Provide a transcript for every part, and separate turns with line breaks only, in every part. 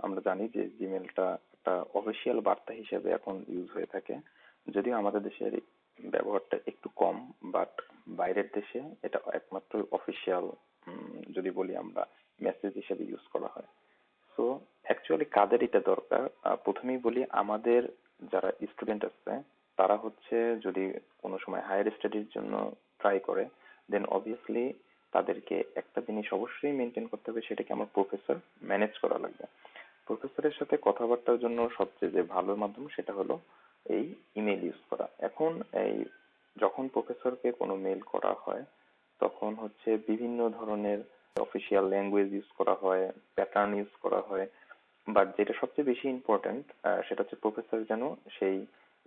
আমরা জানি যে জিমেলটা একটা অফিসিয়াল বার্তা হিসেবে এখন ইউজ হয়ে থাকে, যদিও আমাদের দেশের ব্যবহারটা একটু কম, বাট বাইরের দেশে এটা একমাত্র অফিসিয়াল যদি বলি আমরা মেসেজ হিসেবে ইউজ করা হয়। সো অ্যাকচুয়ালি কাদের এটা দরকার, প্রথমেই বলি আমাদের যারা স্টুডেন্ট আছে তারা হচ্ছে যদি কোনো সময় হায়ার স্টাডির জন্য ট্রাই করে, দেন অবভিয়াসলি তাদেরকে একটা জিনিস অবশ্যই মেনটেন করতে হবে, সেটাকে আমার প্রফেসর ম্যানেজ করা লাগবে। প্রফেসরের সাথে কথাবার্তার জন্য সবচেয়ে যে ভালো মাধ্যম সেটা হলো এই ইমেল ইউজ করা। এখন এই যখন প্রফেসরকে কোনো মেল করা হয় তখন হচ্ছে বিভিন্ন ধরনের অফিসিয়াল ল্যাঙ্গুয়েজ ইউজ করা হয়, প্যাটার্ন ইউজ করা হয়, বাট যেটা সবচেয়ে বেশি ইম্পর্ট্যান্ট সেটা হচ্ছে প্রফেসর যেন সেই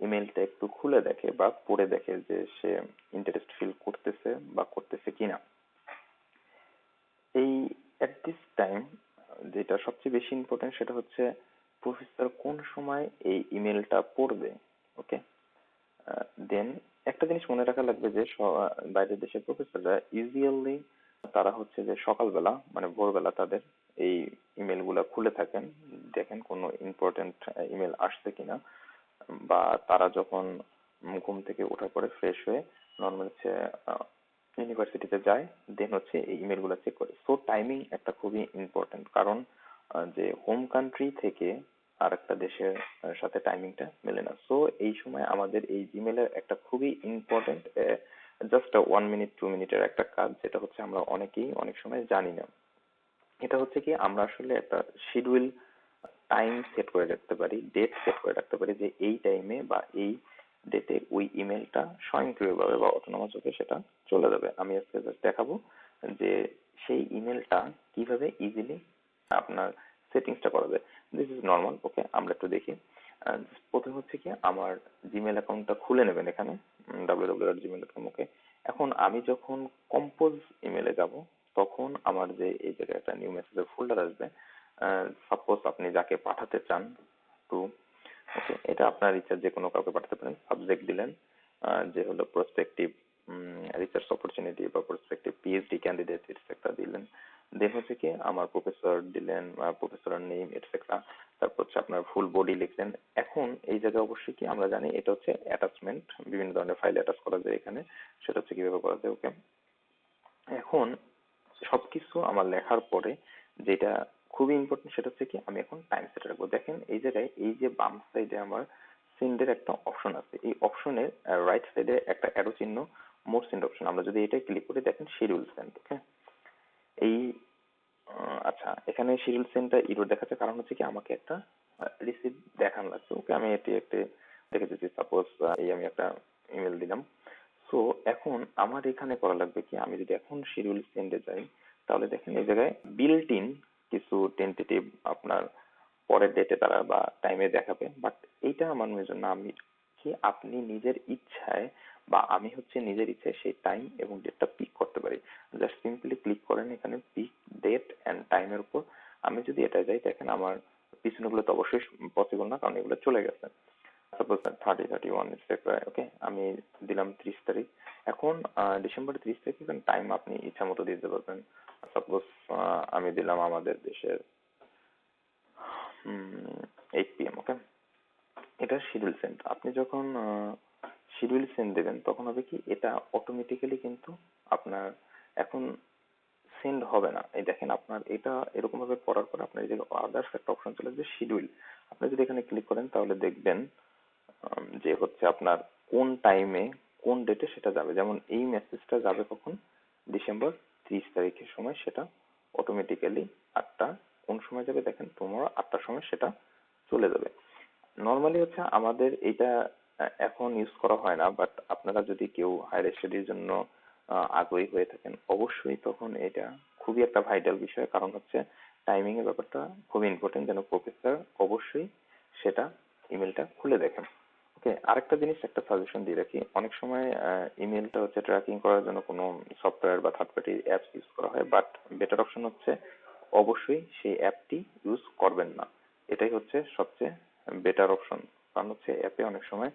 ইমেলটা একটু খুলে দেখে বা পড়ে দেখে যে সে ইন্টারেস্ট ফিল করতেছে বা করতেছে কিনা। এই এট দিস টাইম যেটা সবচেয়ে বেশি ইম্পর্টেন্ট সেটা হচ্ছে প্রফেসর কোন সময় এই ইমেলটা পড়বে। ওকে, দেন একটা জিনিস মনে রাখা লাগবে যে বাইরের দেশের প্রফেসররা ইউজুয়ালি তারা হচ্ছে যে সকালবেলা মানে ভোরবেলা তাদের এই ইমেল গুলা খুলে থাকেন, দেখেন কোনো ইম্পর্টেন্ট ইমেল আসছে কিনা, বা তারা যখন ঘুম থেকে ওঠার পরে ফ্রেশ হয়ে নর্মাল হচ্ছে ইউনিভার্সিটিতে যায়, দেন হচ্ছে এই ইমেল গুলা চেক করে। সো টাইমিং একটা খুবই ইম্পর্টেন্ট, কারণ যে হোম কান্ট্রি থেকে আর একটা দেশের সাথে টাইমিংটা মেলে না। সো এই সময় আমাদের এই জিমেলের একটা খুবই ইম্পর্টেন্ট জাস্ট 1 মিনিট 2 মিনিটের একটা কাজ, যেটা হচ্ছে আমরা অনেকেই অনেক সময় জানি না। এটা হচ্ছে কি আমরা আসলে একটা শিডিউল টাইম সেট করে রাখতে পারি, ডেট সেট করে রাখতে পারি যে এই টাইমে বা এই ডেটে ওই ইমেলটা স্বয়ংক্রিয়ভাবে বা অটোনমাস ভাবে সেটা চলে যাবে। আমি আজকে জাস্ট দেখাবো যে সেই ইমেলটা কিভাবে ইজিলি আপনার সেটিংসটা করা যায়। This is normal. ওকে, আমরা একটু দেখি। প্রথমে হচ্ছে কি আমার জিমেল অ্যাকাউন্টটা খুলে নেবেন এখানে www.gmail.com। ওকে, এখন আমি যখন কম্পোজ ইমেলে যাব তখন আমার যে এই জায়গায় একটা নিউ মেসেজের ফোল্ডার আসবে, সাপোজ আপনি যাকে পাঠাতে চান টু, ওকে, এটা আপনার ইচ্ছা যে কোনো কাউকে পাঠাতে পারেন। সাবজেক্ট দিলেন যে হলো প্রসপেক্টিভ রিসার্চ অপরচুনিটি বা প্রসপেক্টিভ পিএইচডি ক্যান্ডিডেট এটসেট্রা দিলেন। দেন হচ্ছে কি আমার প্রফেসর দিলেন, প্রফেসরের নেম এটসেট্রা, তারপর হচ্ছে আপনার ফুল বডি লিখলেন। এখন এই জায়গায় অবশ্যই কি আমরা জানি এটা হচ্ছে অ্যাটাচমেন্ট, বিভিন্ন ধরনের ফাইল অ্যাটাচ করা যায় এখানে, সেটা হচ্ছে কিভাবে করা যায়। ওকে, এখন সবকিছু আমার লেখার পরে যেটা খুবই ইম্পর্টেন্ট সেটা হচ্ছে কি আমি এখন টাইম সেট রাখবো। দেখেন এই জায়গায় এই যে বাম সাইডে আমার সেন্ডের একটা অপশন আছে, এই অপশনের রাইট সাইডে একটা অ্যারো চিহ্ন, মোর সেন্ড অপশন, আমরা যদি এটা ক্লিক করি দেখেন শিডিউল সেন্ড। ওকে, এই আচ্ছা, এখানে শিডিউল সেন্ডটা ইরর দেখাচ্ছে, কারণ হচ্ছে কি আমাকে একটা রিসিভ দেখান লাগছে। ওকে, আমি এটি একটা দেখে দিচ্ছি। সাপোজ এই আমি একটা ইমেল দিলাম। সো এখন আমার এখানে করা লাগবে কি, আমি যদি এখন শিডিউল সেন্ডে যাই তাহলে দেখেন এই জায়গায় বিল্ট ইন কিছু টেন্টেটিভ আপনার পরের ডেটে তারা বা টাইমে দেখাবে, বাট এইটা আমার জন্য আমি কি আপনি নিজের ইচ্ছায় বা আমি হচ্ছে নিজের ইচ্ছায় সেই টাইম এবং ডেটটা পিক করতে পারি। জাস্ট সিম্পলি ক্লিক করেন এখানে পিক ডেট এন্ড টাইমের উপর। আমি যদি এটা যাই দেখেন আমার পিছনেগুলো তো অবশ্যই পসিবল না, কারণ এগুলো চলে গেছে। Suppose 30, 31 etcetera. ওকে, আমি দিলাম 30 তারিখ। এখন ডিসেম্বর 30 তারিখ টাইম আপনি ইচ্ছা মতো দিতে পারবেন। সাপোজ আমি দিলাম আমাদের দেশের 8 PM। ওকে, এটা শিডিউল সেন্ড। আপনি যখন শিডিউল সেন্ড দেবেন তখন হবে কি এটা অটোমেটিক্যালি কিন্তু আপনার এখন সেন্ড হবে না। এই দেখেন আপনার এটা এরকম ভাবে করার পর আপনার এই যে আদার্স একটা অপশন চলে আসবে শিডিউল। আপনি যদি এখানে ক্লিক করেন তাহলে দেখবেন যে হচ্ছে আপনার কোন টাইমে কোন ডেটে সেটা যাবে। যেমন এই মেসেজটা যাবে কখন, ডিসেম্বর 30 তারিখের সময় সেটা অটোমেটিক্যালি 8টা কোন সময় যাবে দেখেন টুমরো 8টার সময় সেটা চলে যাবে। নর্মালি হচ্ছে আমাদের এটা এখন ইউজ করা হয় না, বাট আপনারা যদি কেউ হায়ার স্টাডির জন্য আগ্রহী হয়ে থাকেন অবশ্যই তখন এটা খুবই একটা ভাইটাল বিষয়, কারণ হচ্ছে টাইমিং এর ব্যাপারটা খুবই ইম্পর্টেন্ট, যেন প্রফেসর অবশ্যই সেটা ইমেলটা খুলে দেখেন। ওকে, আরেকটা জিনিস একটা সাজেশন দিয়ে রাখি, অনেক সময় ইমেলটা হচ্ছে ট্র্যাকিং করার জন্য কোনো সফটওয়্যার বা থার্ড পার্টি অ্যাপস ইউজ করা হয়, বাট বেটার অপশন হচ্ছে অবশ্যই সেই অ্যাপটি ইউজ করবেন না। এটাই হচ্ছে সবচেয়ে বেটার অপশন, কারণ হচ্ছে অ্যাপে অনেক সময়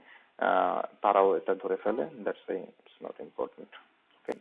তারাও এটা ধরে ফেলে। That's why it's not important. Okay.